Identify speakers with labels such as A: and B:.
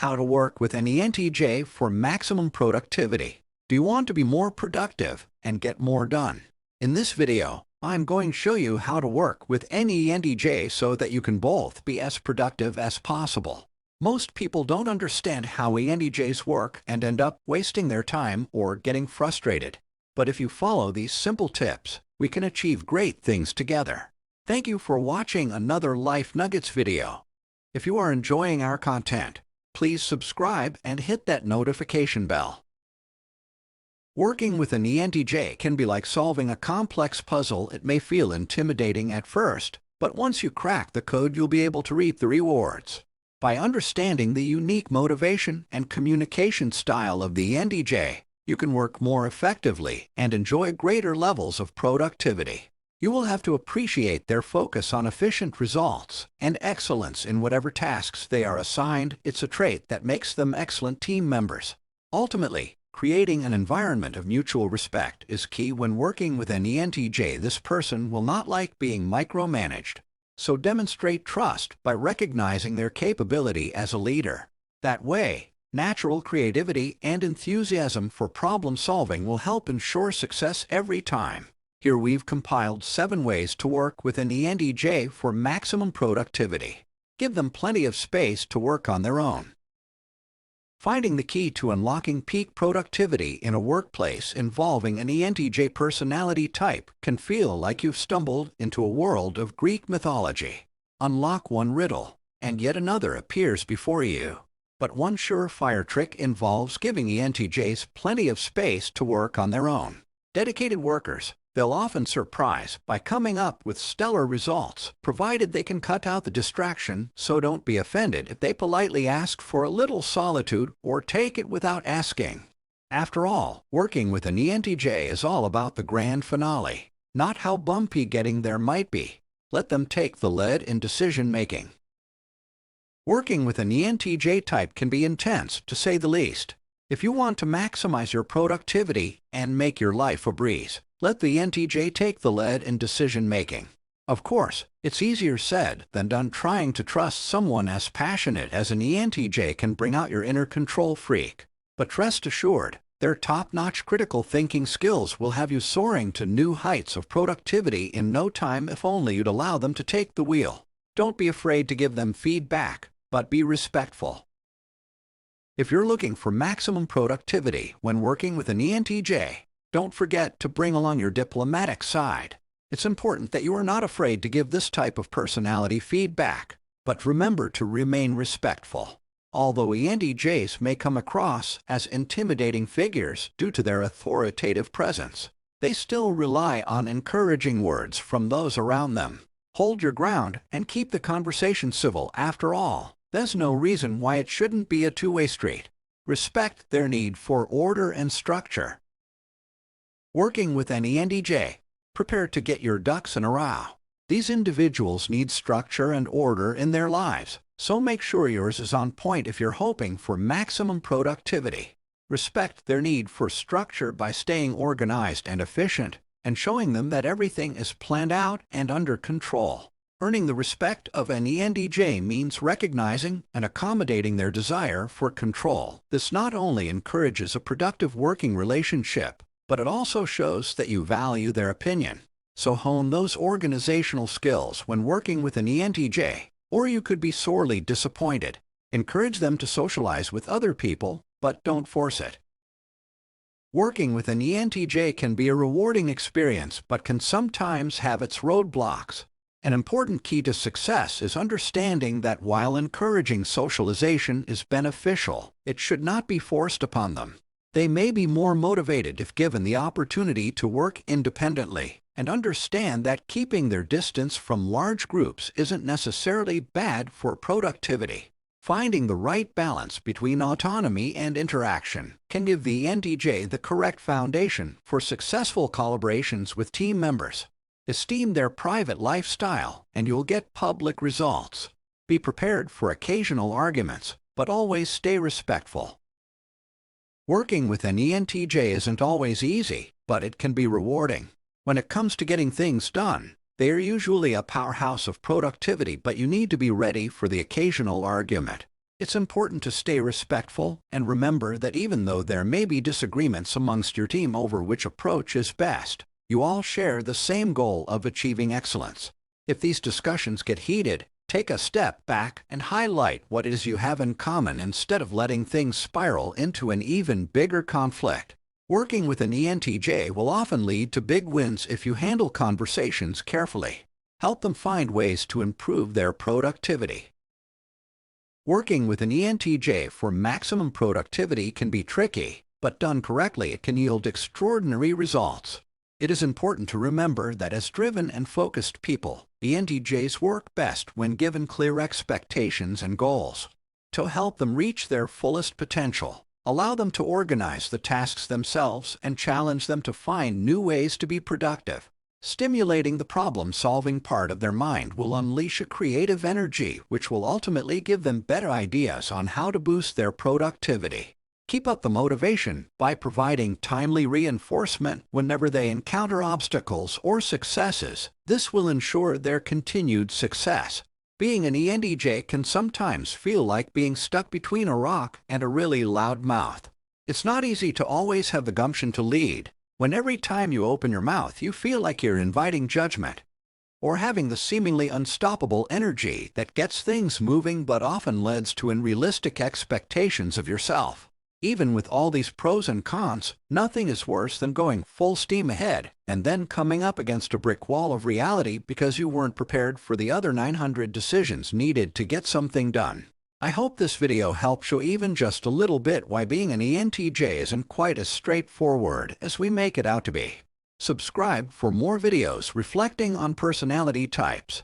A: How to work with an ENTJ for maximum productivity. Do you want to be more productive and get more done? In this video, I'm going to show you how to work with any ENTJ so that you can both be as productive as possible. Most people don't understand how ENTJs work and end up wasting their time or getting frustrated. But if you follow these simple tips, we can achieve great things together. Thank you for watching another Life Nuggets video. If you are enjoying our content, please subscribe and hit that notification bell. Working with an ENTJ can be like solving a complex puzzle. It may feel intimidating at first, but once you crack the code, you'll be able to reap the rewards. By understanding the unique motivation and communication style of the ENTJ, you can work more effectively and enjoy greater levels of productivity. You will have to appreciate their focus on efficient results and excellence in whatever tasks they are assigned. It's a trait that makes them excellent team members. Ultimately, creating an environment of mutual respect is key when working with an ENTJ. This person will not like being micromanaged, so demonstrate trust by recognizing their capability as a leader. That way, natural creativity and enthusiasm for problem solving will help ensure success every time. Here we've compiled 7 ways to work with an ENTJ for maximum productivity. Give them plenty of space to work on their own. Finding the key to unlocking peak productivity in a workplace involving an ENTJ personality type can feel like you've stumbled into a world of Greek mythology. Unlock one riddle, and yet another appears before you. But one surefire trick involves giving ENTJs plenty of space to work on their own. Dedicated workers, they'll often surprise by coming up with stellar results, provided they can cut out the distraction. So don't be offended if they politely ask for a little solitude or take it without asking. After all, working with an ENTJ is all about the grand finale, not how bumpy getting there might be. Let them take the lead in decision-making. Working with an ENTJ type can be intense, to say the least. If you want to maximize your productivity and make your life a breeze, let the ENTJ take the lead in decision-making. Of course, it's easier said than done. Trying to trust someone as passionate as an ENTJ can bring out your inner control freak. But rest assured, their top-notch critical thinking skills will have you soaring to new heights of productivity in no time if only you'd allow them to take the wheel. Don't be afraid to give them feedback, but be respectful. If you're looking for maximum productivity when working with an ENTJ, don't forget to bring along your diplomatic side. It's important that you are not afraid to give this type of personality feedback, but remember to remain respectful. Although ENTJs may come across as intimidating figures due to their authoritative presence, they still rely on encouraging words from those around them. Hold your ground and keep the conversation civil. After all, there's no reason why it shouldn't be a two-way street. Respect their need for order and structure. Working with an ENTJ, prepare to get your ducks in a row. These individuals need structure and order in their lives, so make sure yours is on point if you're hoping for maximum productivity. Respect their need for structure by staying organized and efficient, and showing them that everything is planned out and under control. Earning the respect of an ENTJ means recognizing and accommodating their desire for control. This not only encourages a productive working relationship, but it also shows that you value their opinion. So hone those organizational skills when working with an ENTJ, or you could be sorely disappointed. Encourage them to socialize with other people, but don't force it. Working with an ENTJ can be a rewarding experience, but can sometimes have its roadblocks. An important key to success is understanding that while encouraging socialization is beneficial, it should not be forced upon them. They may be more motivated if given the opportunity to work independently, and understand that keeping their distance from large groups isn't necessarily bad for productivity. Finding the right balance between autonomy and interaction can give the ENTJ the correct foundation for successful collaborations with team members. Esteem their private lifestyle, and you'll get public results. Be prepared for occasional arguments, but always stay respectful. Working with an ENTJ isn't always easy, but it can be rewarding. When it comes to getting things done, they are usually a powerhouse of productivity, but you need to be ready for the occasional argument. It's important to stay respectful and remember that even though there may be disagreements amongst your team over which approach is best, you all share the same goal of achieving excellence. If these discussions get heated, take a step back and highlight what it is you have in common instead of letting things spiral into an even bigger conflict. Working with an ENTJ will often lead to big wins if you handle conversations carefully. Help them find ways to improve their productivity. Working with an ENTJ for maximum productivity can be tricky, but done correctly it can yield extraordinary results. It is important to remember that as driven and focused people, ENTJs work best when given clear expectations and goals. To help them reach their fullest potential, allow them to organize the tasks themselves and challenge them to find new ways to be productive. Stimulating the problem-solving part of their mind will unleash a creative energy which will ultimately give them better ideas on how to boost their productivity. Keep up the motivation by providing timely reinforcement whenever they encounter obstacles or successes. This will ensure their continued success. Being an ENTJ can sometimes feel like being stuck between a rock and a really loud mouth. It's not easy to always have the gumption to lead, when every time you open your mouth you feel like you're inviting judgment, or having the seemingly unstoppable energy that gets things moving but often leads to unrealistic expectations of yourself. Even with all these pros and cons, nothing is worse than going full steam ahead and then coming up against a brick wall of reality because you weren't prepared for the other 900 decisions needed to get something done. I hope this video helps you even just a little bit why being an ENTJ isn't quite as straightforward as we make it out to be. Subscribe for more videos reflecting on personality types.